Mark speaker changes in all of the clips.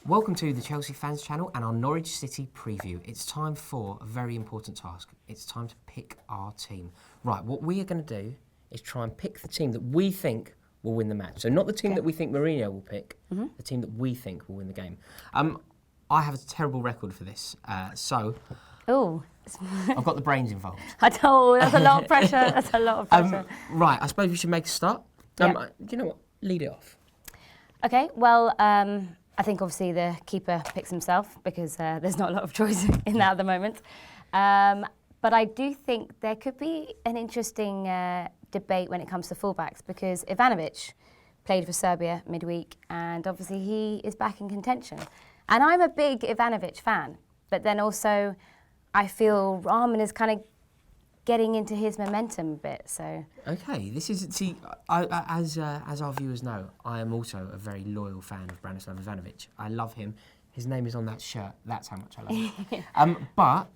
Speaker 1: Welcome to the Chelsea Fans Channel and our Norwich City preview. It's time for a very important task. It's time to pick our team. Right, what we are going to do is try and pick the team that we think will win the match. So not the team that we think Mourinho will pick, the team that we think will win the game. I have a terrible record for this, so I've got the brains involved.
Speaker 2: That's a lot of pressure. That's a lot of pressure.
Speaker 1: Right, I suppose we should make a start. Do you know what? Lead it off.
Speaker 2: Okay, well, I think obviously the keeper picks himself because there's not a lot of choice in that at the moment. But I do think there could be an interesting debate when it comes to fullbacks because Ivanovic played for Serbia midweek and obviously he is back in contention. And I'm a big Ivanovic fan, but then also I feel Rahman is kind of getting into his momentum a bit, so...
Speaker 1: Okay, this is... See, as our viewers know, I am also a very loyal fan of Branislav Ivanovic. I love him. His name is on that shirt. That's how much I love him. But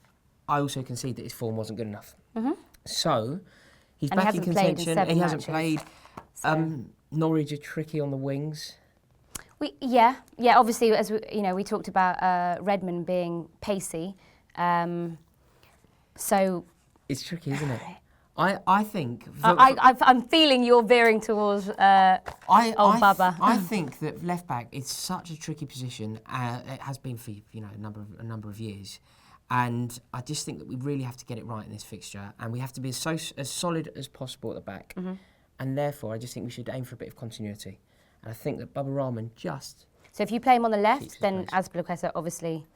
Speaker 1: I also concede that his form wasn't good enough. So, he's back in contention. He hasn't played. Norwich are tricky on the wings.
Speaker 2: Yeah. Obviously, as we talked about Redmond being pacey. So...
Speaker 1: It's tricky, isn't it? I think...
Speaker 2: I'm feeling you're veering towards Baba.
Speaker 1: I think that left-back is such a tricky position. It has been for a number of years. And I just think that we really have to get it right in this fixture. And we have to be as solid as possible at the back. And therefore, I just think we should aim for a bit of continuity. And I think that Baba Rahman just...
Speaker 2: So if you play him on the left, then Azpilicueta obviously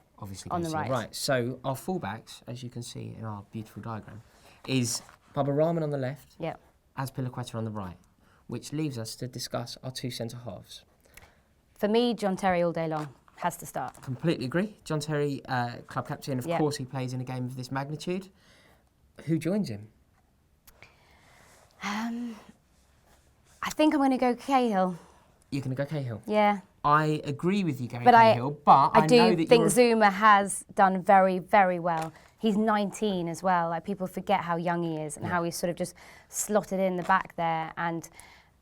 Speaker 2: on the right.
Speaker 1: Right, so our fullbacks, as you can see in our beautiful diagram, is Baba Rahman on the left, Azpilicueta on the right, which leaves us to discuss our two centre-halves.
Speaker 2: For me, John Terry all day long has to start.
Speaker 1: Completely agree. John Terry, club captain, of course he plays in a game of this magnitude. Who joins him?
Speaker 2: I think I'm going to go Cahill.
Speaker 1: You're going to go Cahill?
Speaker 2: Yeah.
Speaker 1: I agree with you, Gary Cahill, but I know that
Speaker 2: think Zuma has done very, very well. He's 19 as well. Like people forget how young he is and how he's sort of just slotted in the back there. And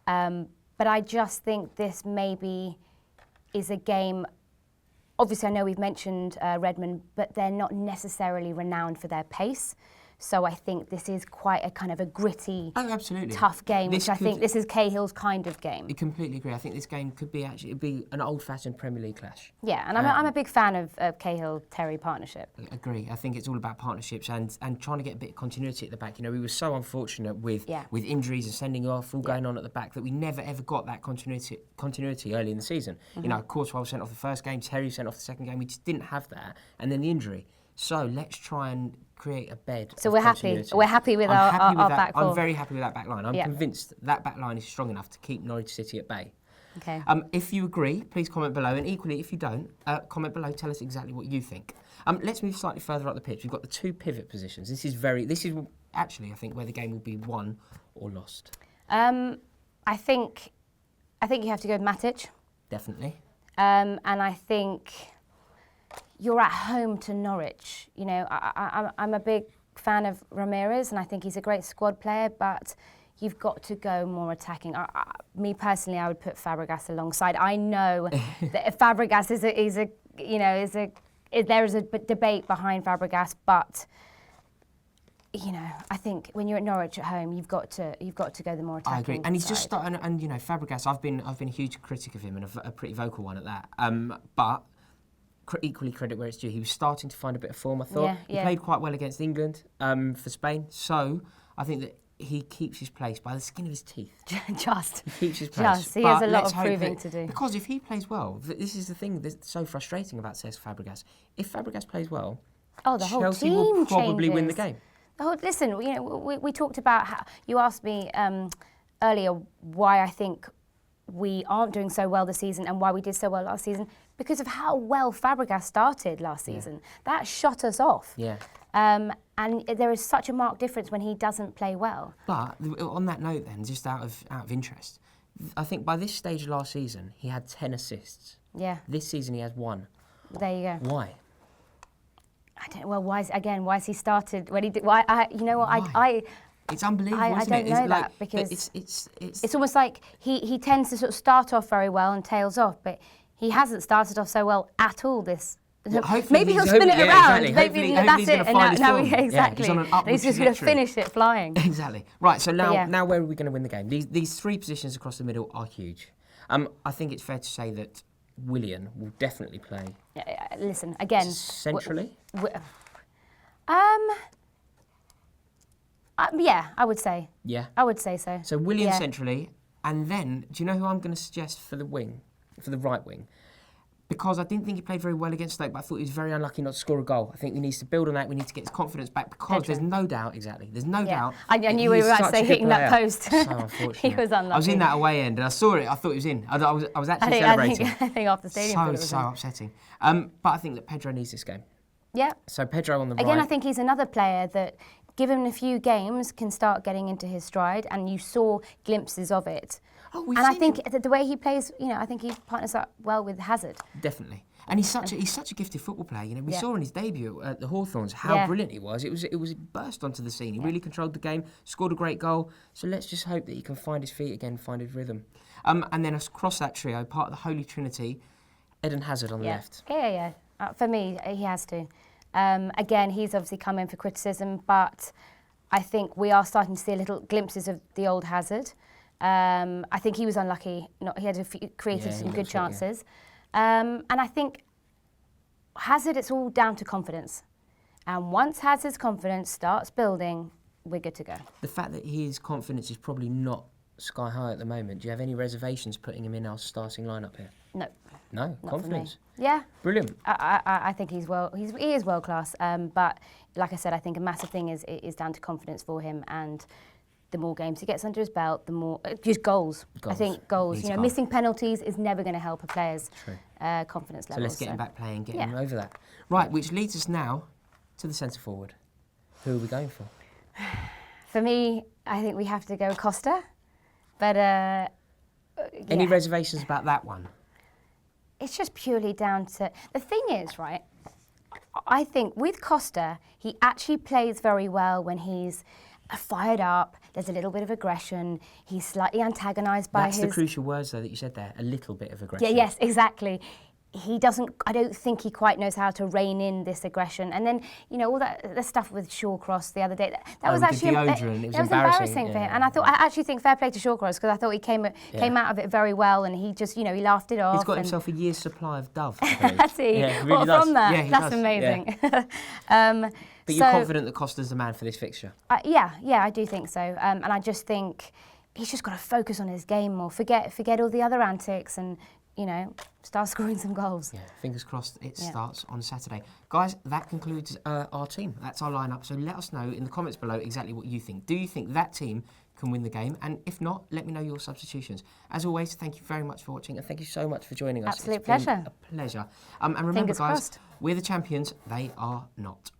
Speaker 2: but I just think this maybe is a game. Obviously, I know we've mentioned Redmond, but they're not necessarily renowned for their pace. So I think this is quite a kind of a gritty, tough game, which I think this is Cahill's kind of game.
Speaker 1: I completely agree. I think this game could be an old-fashioned Premier League clash.
Speaker 2: Yeah, and I'm a big fan of Cahill-Terry partnership.
Speaker 1: I agree. I think it's all about partnerships and trying to get a bit of continuity at the back. You know, we were so unfortunate with injuries and sending off, all going on at the back, that we never ever got that continuity early in the season. You know, Courtois was sent off the first game, Terry sent off the second game. We just didn't have that, and then the injury. So let's try and create a bed.
Speaker 2: So we're happy. We're happy with our back four.
Speaker 1: I'm very happy with that back line. I'm convinced that back line is strong enough to keep Norwich City at bay.
Speaker 2: Okay.
Speaker 1: If you agree, please comment below, and equally, if you don't, comment below. Tell us exactly what you think. Let's move slightly further up the pitch. We've got the two pivot positions. This is actually, I think, where the game will be won or lost.
Speaker 2: I think you have to go with Matic.
Speaker 1: Definitely.
Speaker 2: And I think you're at home to Norwich. You know, I'm a big fan of Ramirez, and I think he's a great squad player, but you've got to go more attacking. Me personally, I would put Fabregas alongside. I know that Fabregas there is a debate behind Fabregas, but you know, I think when you're at Norwich at home, you've got to go the more attacking.
Speaker 1: I agree, and he's just
Speaker 2: side.
Speaker 1: starting. And you know, Fabregas, I've been a huge critic of him, and a pretty vocal one at that. But equally credit where it's due. He was starting to find a bit of form, I thought. He played quite well against England for Spain. So I think that he keeps his place by the skin of his teeth.
Speaker 2: He
Speaker 1: keeps his place.
Speaker 2: He has a lot of proving to do.
Speaker 1: Because if he plays well, this is the thing that's so frustrating about Cesc Fabregas. If Fabregas plays well,
Speaker 2: the whole
Speaker 1: Chelsea
Speaker 2: team
Speaker 1: will probably
Speaker 2: changes.
Speaker 1: win the game.
Speaker 2: Listen, you know, we talked about how you asked me earlier why I think we aren't doing so well this season and why we did so well last season, because of how well Fabregas started last season. That shot us off.
Speaker 1: Yeah.
Speaker 2: And there is such a marked difference when he doesn't play well.
Speaker 1: But on that note then, just out of interest, I think by this stage last season, he had 10 assists.
Speaker 2: Yeah.
Speaker 1: This season he has 1.
Speaker 2: There you go.
Speaker 1: Why?
Speaker 2: I don't know. Well, why has he started when he did? Why?
Speaker 1: It's unbelievable,
Speaker 2: I
Speaker 1: isn't it?
Speaker 2: don't know that because
Speaker 1: it's
Speaker 2: almost like he tends to sort of start off very well and tails off, but he hasn't started off so well at all this.
Speaker 1: Well,
Speaker 2: maybe he'll spin it around.
Speaker 1: Exactly.
Speaker 2: Maybe
Speaker 1: Hopefully
Speaker 2: that's
Speaker 1: he's
Speaker 2: it.
Speaker 1: gonna find his form.
Speaker 2: Exactly.
Speaker 1: He's on an upward
Speaker 2: He's just going to
Speaker 1: trajectory.
Speaker 2: finish it flying.
Speaker 1: Exactly. Right, so
Speaker 2: yeah.
Speaker 1: now where are we going to win the game? These three positions across the middle are huge. I think it's fair to say that Willian will definitely play.
Speaker 2: Listen, again.
Speaker 1: Centrally?
Speaker 2: Yeah, I would say.
Speaker 1: Yeah.
Speaker 2: I would say so.
Speaker 1: So Willian centrally, and then, do you know who I'm going to suggest for the right wing? Because I didn't think he played very well against Stoke, but I thought he was very unlucky not to score a goal. I think he needs to build on that. We need to get his confidence back because there's no doubt, there's no doubt.
Speaker 2: I knew we were about to say hitting that post.
Speaker 1: So unfortunate.
Speaker 2: He was unlucky.
Speaker 1: I was in that away end and I saw it. I thought he was in. I was actually celebrating.
Speaker 2: I think off the stadium.
Speaker 1: So upsetting. But I think that Pedro needs this game.
Speaker 2: Yeah.
Speaker 1: So Pedro on the right.
Speaker 2: Again, I think he's another player that, given him a few games, can start getting into his stride, and you saw glimpses of it.
Speaker 1: Oh,
Speaker 2: and I think the way he plays, I think he partners up well with Hazard.
Speaker 1: Definitely. And he's such a gifted football player. We saw in his debut at the Hawthorns how brilliant he was. It was burst onto the scene. He really controlled the game, scored a great goal. So let's just hope that he can find his feet again, find his rhythm. And then across that trio, part of the Holy Trinity, Eden Hazard on the left.
Speaker 2: Yeah. For me, he has to. Again, he's obviously come in for criticism, but I think we are starting to see little glimpses of the old Hazard. I think he was unlucky. He had created some good chances. And I think Hazard, it's all down to confidence. And once Hazard's confidence starts building, we're good to go. The
Speaker 1: fact that his confidence is probably not sky high at the moment, do you have any reservations putting him in our starting lineup here?
Speaker 2: No.
Speaker 1: No? Confidence?
Speaker 2: Yeah.
Speaker 1: Brilliant.
Speaker 2: I think he is world class. But like I said, I think a massive thing is down to confidence for him, and the more games he gets under his belt, the more just goals. I think goals. Missing penalties is never going to help a player's confidence level.
Speaker 1: So let's get him back playing, get him over that. Right, which leads us now to the centre forward. Who are we going for?
Speaker 2: For me, I think we have to go Costa. But
Speaker 1: any reservations about that one?
Speaker 2: It's just purely down to... The thing is, right, I think with Costa, he actually plays very well when he's fired up, there's a little bit of aggression, he's slightly antagonised by
Speaker 1: That's the crucial words, though, that you said there, a little bit of aggression.
Speaker 2: Yeah, yes, exactly. I don't think he quite knows how to rein in this aggression. And then, all the stuff with Shawcross the other day, that was actually
Speaker 1: it was embarrassing
Speaker 2: for him. And I actually think fair play to Shawcross, because I thought he came out of it very well, and he just, he laughed it off.
Speaker 1: He's got himself a year's supply of Dove.
Speaker 2: Has he?
Speaker 1: Yeah, really
Speaker 2: from that?
Speaker 1: Yeah,
Speaker 2: that's amazing.
Speaker 1: Yeah. But you're confident that Costa's the man for this fixture?
Speaker 2: Yeah, I do think so. And I just think he's just got to focus on his game more, forget all the other antics, and start scoring some goals.
Speaker 1: Yeah, fingers crossed it starts on Saturday. Guys, that concludes our team. That's our lineup. So let us know in the comments below exactly what you think. Do you think that team can win the game? And if not, let me know your substitutions. As always, thank you very much for watching, and thank you so much for joining us.
Speaker 2: Absolute pleasure.
Speaker 1: A pleasure. And remember,
Speaker 2: fingers
Speaker 1: guys,
Speaker 2: crossed.
Speaker 1: We're the champions. They are not.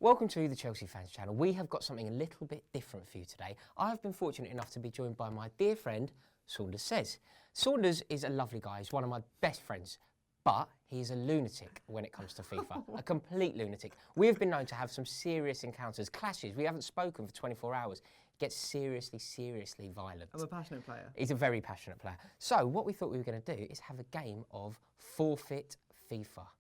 Speaker 1: Welcome to the Chelsea Fans Channel. We have got something a little bit different for you today. I have been fortunate enough to be joined by my dear friend, Saunders Says. Saunders is a lovely guy. He's one of my best friends, but he's a lunatic when it comes to FIFA, a complete lunatic. We have been known to have some serious encounters, clashes. We haven't spoken for 24 hours. It gets seriously violent.
Speaker 3: I'm a passionate player.
Speaker 1: He's a very passionate player. So what we thought we were going to do is have a game of Forfeit FIFA.